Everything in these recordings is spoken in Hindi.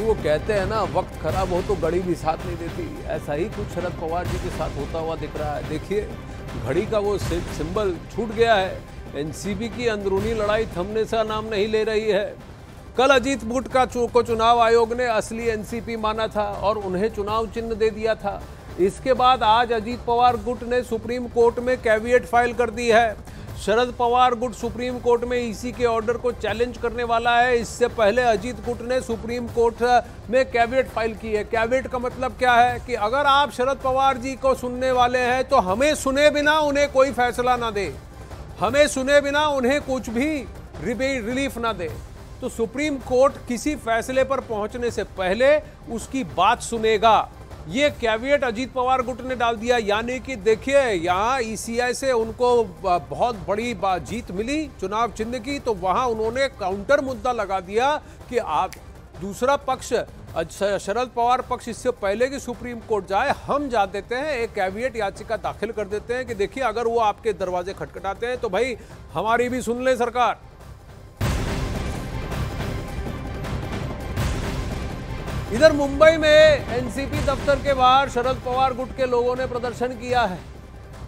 वो कहते हैं ना, वक्त खराब हो तो घड़ी भी साथ नहीं देती। ऐसा ही कुछ शरद पवार जी के साथ होता हुआ दिख रहा है। देखिए, घड़ी का वो सिंबल छूट गया है। एनसीपी की अंदरूनी लड़ाई थमने का नाम नहीं ले रही है। कल अजीत गुट को चुनाव आयोग ने असली एनसीपी माना था और उन्हें चुनाव चिन्ह दे दिया था। इसके बाद आज अजीत पवार गुट ने सुप्रीम कोर्ट में कैविएट फाइल कर दी है। शरद पवार गुट सुप्रीम कोर्ट में ईसी के ऑर्डर को चैलेंज करने वाला है। इससे पहले अजीत गुट ने सुप्रीम कोर्ट में कैविएट फाइल की है। कैविएट का मतलब क्या है कि अगर आप शरद पवार जी को सुनने वाले हैं तो हमें सुने बिना उन्हें कोई फैसला ना दे, हमें सुने बिना उन्हें कुछ भी रिलीफ ना दे। तो सुप्रीम कोर्ट किसी फैसले पर पहुंचने से पहले उसकी बात सुनेगा। ये कैविएट अजीत पवार गुट ने डाल दिया। यानी कि देखिए, यहाँ ईसीआई से उनको बहुत बड़ी जीत मिली चुनाव चिन्ह की, तो वहां उन्होंने काउंटर मुद्दा लगा दिया कि आप दूसरा पक्ष शरद पवार पक्ष इससे पहले कि सुप्रीम कोर्ट जाए, हम जा देते हैं, एक कैविएट याचिका दाखिल कर देते हैं कि देखिए, अगर वो आपके दरवाजे खटखटाते हैं तो भाई हमारी भी सुन ले सरकार। इधर मुंबई में एनसीपी दफ्तर के बाहर शरद पवार गुट के लोगों ने प्रदर्शन किया है।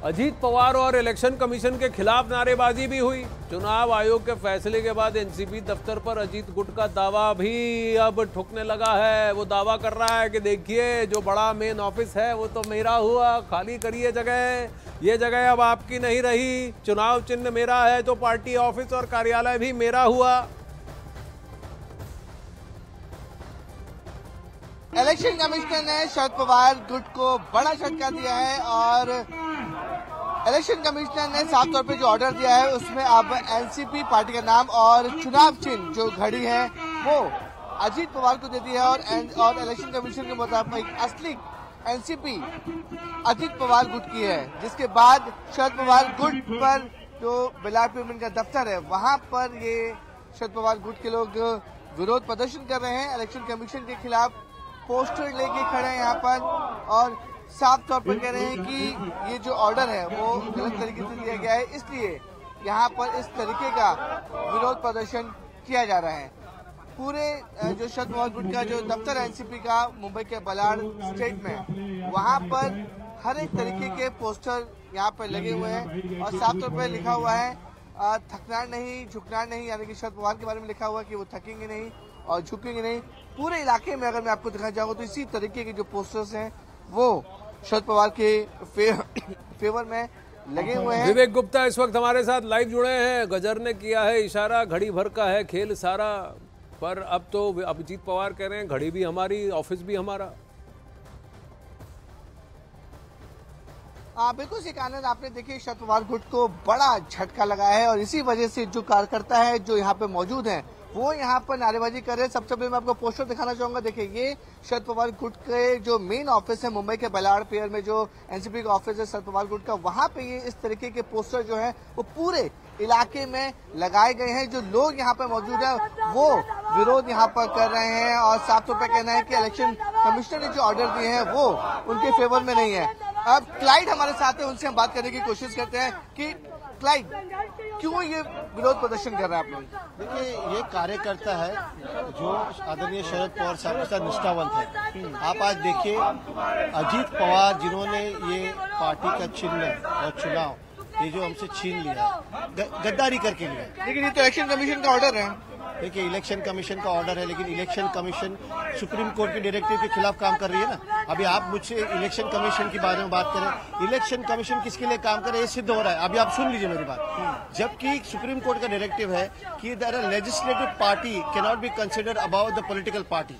अजीत पवार और इलेक्शन कमीशन के खिलाफ नारेबाजी भी हुई। चुनाव आयोग के फैसले के बाद एनसीपी दफ्तर पर अजीत गुट का दावा भी अब ठुकने लगा है। वो दावा कर रहा है कि देखिए, जो बड़ा मेन ऑफिस है वो तो मेरा हुआ, खाली करिए जगह, ये जगह अब आपकी नहीं रही। चुनाव चिन्ह मेरा है तो पार्टी ऑफिस और कार्यालय भी मेरा हुआ। इलेक्शन कमिश्नर ने शरद पवार गुट को बड़ा झटका दिया है और इलेक्शन कमिश्नर ने साफ तौर पे जो ऑर्डर दिया है उसमें अब एनसीपी पार्टी का नाम और चुनाव चिन्ह जो घड़ी है वो अजीत पवार को दे दिया है और इलेक्शन कमीशन के मुताबिक असली एनसीपी अजीत पवार गुट की है। जिसके बाद शरद पवार गुट पर जो बिलासपुर का दफ्तर है वहां पर ये शरद पवार गुट के लोग विरोध प्रदर्शन कर रहे हैं। इलेक्शन कमीशन के खिलाफ पोस्टर लेके खड़े हैं यहाँ पर और साफ तौर पर कह रहे हैं कि ये जो ऑर्डर है वो गलत तरीके से दिया गया है, इसलिए यहाँ पर इस तरीके का विरोध प्रदर्शन किया जा रहा है। पूरे जो शरद पवार गुट का जो दफ्तर है एनसीपी का मुंबई के बलाड स्टेट में, वहाँ पर हर एक तरीके के पोस्टर यहाँ पर लगे हुए हैं और साफ तौर पर लिखा हुआ है थकना नहीं झुकना नहीं, यानी कि शरद पवार के बारे में लिखा हुआ है कि वो थकेंगे नहीं और झुकेंगे नहीं। पूरे इलाके में अगर मैं आपको दिखाना चाहूँ तो इसी तरीके के जो पोस्टर्स हैं वो शरद पवार के फेवर में लगे हुए हैं। विवेक गुप्ता इस वक्त हमारे साथ लाइव जुड़े हैं। गजर ने किया है इशारा, घड़ी भर का है खेल सारा, पर अब तो अभिजीत पवार कह रहे हैं घड़ी भी हमारी, ऑफिस भी हमारा। बिल्कुल सी आनंद, आपने देखिए शरद पवार गुट को बड़ा झटका लगा है और इसी वजह से जो कार्यकर्ता है जो यहाँ पे मौजूद हैं वो यहाँ पर नारेबाजी कर रहे हैं। सबसे पहले मैं आपको पोस्टर दिखाना चाहूंगा। देखिए, ये शरद पवार गुट के जो मेन ऑफिस है मुंबई के बलाड पियर में, जो एनसीपी का ऑफिस है शरद पवार गुट का, वहां पे ये इस तरीके के पोस्टर जो है वो पूरे इलाके में लगाए गए हैं। जो लोग यहाँ पे मौजूद है वो विरोध यहाँ पर कर रहे हैं और साफ तौर पर कहना है कि इलेक्शन कमिश्नर ने जो ऑर्डर दिए हैं वो उनके फेवर में नहीं है। अब क्लाइड हमारे साथ है, उनसे हम बात करने की कोशिश करते हैं कि क्लाइड, क्यों ये विरोध प्रदर्शन कर रहे हैं आप लोग? देखिए, ये कार्यकर्ता है जो आदरणीय शरद पवार साहब के साथ निष्ठावंत है। आप आज देखिए, अजीत पवार जिन्होंने ये पार्टी का चिन्ह और चुनाव ये जो हमसे छीन लिया, गद्दारी करके लिया। लेकिन ये तो इलेक्शन कमीशन का ऑर्डर है। देखिए, इलेक्शन कमीशन का ऑर्डर है, लेकिन इलेक्शन कमीशन सुप्रीम कोर्ट के डायरेक्टिव के खिलाफ काम कर रही है ना। अभी आप मुझसे इलेक्शन कमीशन के बारे में बात करें, इलेक्शन कमीशन किसके लिए काम करे ये सिद्ध हो रहा है। अभी आप सुन लीजिए मेरी बात। जबकि सुप्रीम कोर्ट का डायरेक्टिव है कि the legislative party can not be considered about the political party,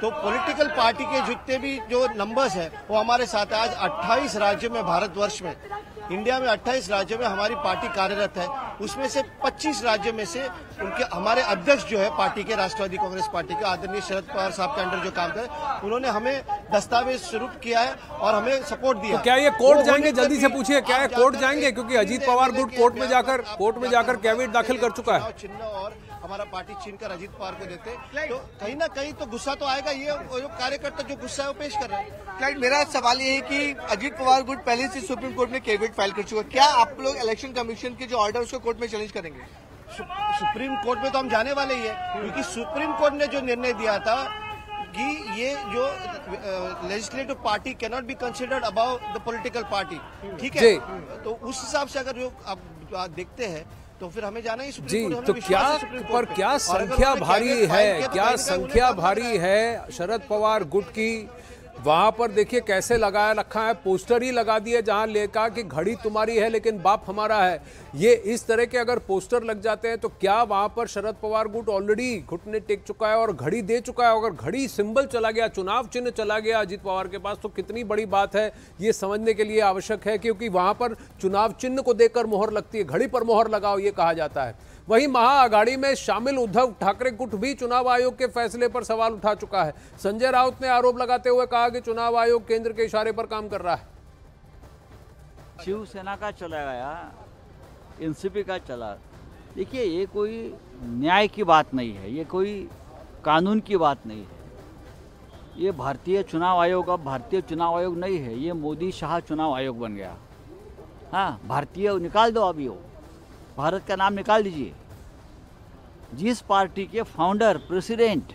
तो पॉलिटिकल पार्टी के जितने भी जो नंबर्स है वो हमारे साथ है। आज 28 राज्यों में, भारतवर्ष में, इंडिया में 28 राज्यों में हमारी पार्टी कार्यरत है। उसमें से 25 राज्यों में से उनके हमारे अध्यक्ष जो है पार्टी के, राष्ट्रवादी कांग्रेस पार्टी के आदरणीय शरद पवार साहब के अंडर जो काम है, उन्होंने हमें दस्तावेज स्वरूप किया है और हमें सपोर्ट दिया। तो क्या ये कोर्ट जाएंगे? जल्दी से पूछिए, क्या है कोर्ट जाएंगे? क्योंकि अजीत पवार गुट कोर्ट में जाकर कैविएट दाखिल कर चुका है। चिन्ह और हमारा पार्टी छीन कर अजीत पवार को देते, तो कहीं ना कहीं तो गुस्सा तो आएगा। ये जो कार्यकर्ता जो गुस्सा है वो पेश कर रहे हैं। मेरा सवाल ये है कि अजीत पवार गुट पहले से सुप्रीम कोर्ट में कैविएट फाइल कर चुका है, क्या आप लोग इलेक्शन कमीशन के जो ऑर्डर उसको कोर्ट में चैलेंज करेंगे? सुप्रीम कोर्ट में तो हम जाने वाले ही है, क्योंकि सुप्रीम कोर्ट ने जो निर्णय दिया था कि ये जो legislative party can not be considered about the political party, ठीक है। तो उस हिसाब से अगर जो आप देखते हैं तो फिर हमें जाना ही जी, सुप्रीम कोर्ट। तो क्या संख्या भारी है, क्या संख्या भारी है शरद पवार गुट की। वहां पर देखिए कैसे लगाया रखा है, पोस्टर ही लगा दिए जहां लेकर कि घड़ी तुम्हारी है लेकिन बाप हमारा है। ये इस तरह के अगर पोस्टर लग जाते हैं तो क्या वहां पर शरद पवार गुट ऑलरेडी घुटने टेक चुका है और घड़ी दे चुका है। अगर घड़ी सिंबल चला गया, चुनाव चिन्ह चला गया अजीत पवार के पास, तो कितनी बड़ी बात है ये समझने के लिए आवश्यक है, क्योंकि वहां पर चुनाव चिन्ह को देखकर मोहर लगती है, घड़ी पर मोहर लगाओ ये कहा जाता है। वहीं महाआघाड़ी में शामिल उद्धव ठाकरे गुट भी चुनाव आयोग के फैसले पर सवाल उठा चुका है। संजय राउत ने आरोप लगाते हुए कहा कि चुनाव आयोग केंद्र के इशारे पर काम कर रहा है। शिवसेना का चला गया, एनसीपी का चला। देखिए ये कोई न्याय की बात नहीं है, ये कोई कानून की बात नहीं है। ये भारतीय चुनाव आयोग अब भारतीय चुनाव आयोग नहीं है, ये मोदी शाह चुनाव आयोग बन गया। हाँ, भारतीय निकाल दो, अभी वो भारत का नाम निकाल दीजिए। जिस पार्टी के फाउंडर प्रेसिडेंट